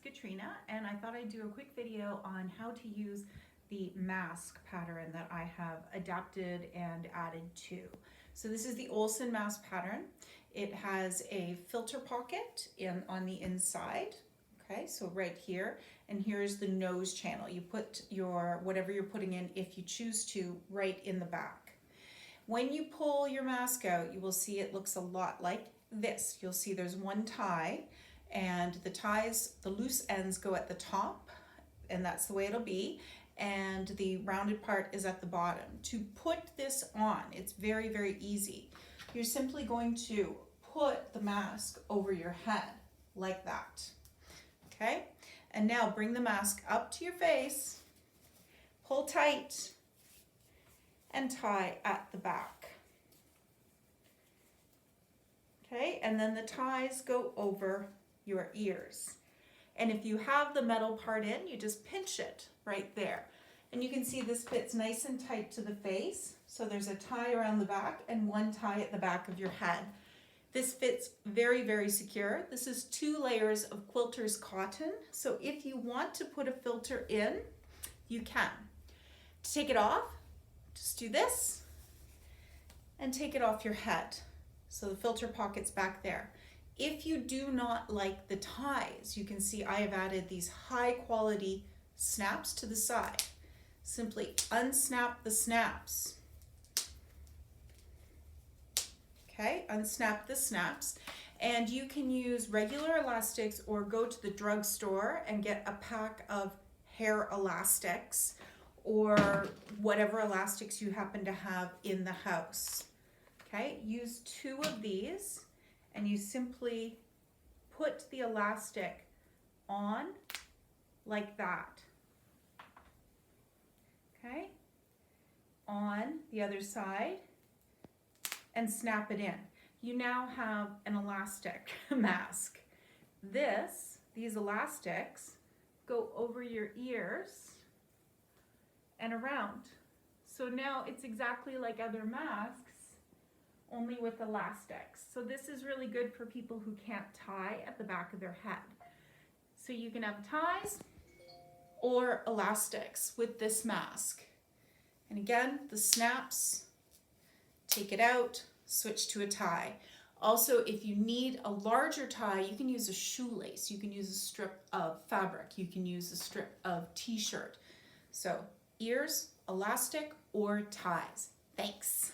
Katrina, and I thought I'd do a quick video on how to use the mask pattern that I have adapted and added to. So this is the Olsen mask pattern. It has a filter pocket on the inside. Okay, so right here, and here's the nose channel. You put your whatever you're putting in, if you choose to, right in the back. When you pull your mask out, you will see it looks a lot like this. You'll see there's one tie, and the ties, the loose ends go at the top, and that's the way it'll be, and the rounded part is at the bottom. To put this on, it's very, very easy. You're simply going to put the mask over your head like that. Okay, and now bring the mask up to your face, pull tight, and tie at the back. Okay, and then the ties go over your ears. And if you have the metal part in, you just pinch it right there. And you can see this fits nice and tight to the face. So there's a tie around the back and one tie at the back of your head. This fits very, very secure. This is 2 layers of quilter's cotton. So if you want to put a filter in, you can. To take it off, just do this and take it off your head. So the filter pocket's back there. If you do not like the ties, you can see I have added these high quality snaps to the side. Simply unsnap the snaps. Okay, unsnap the snaps, and you can use regular elastics or go to the drugstore and get a pack of hair elastics or whatever elastics you happen to have in the house. Okay, use 2 of these and you simply put the elastic on like that. Okay, on the other side, and snap it in. You now have an elastic mask. These elastics go over your ears and around. So now it's exactly like other masks, only with elastics. So this is really good for people who can't tie at the back of their head. So you can have ties or elastics with this mask. And again, the snaps, take it out, switch to a tie. Also, if you need a larger tie, you can use a shoelace. You can use a strip of fabric. You can use a strip of t-shirt. So ears, elastic, or ties. Thanks.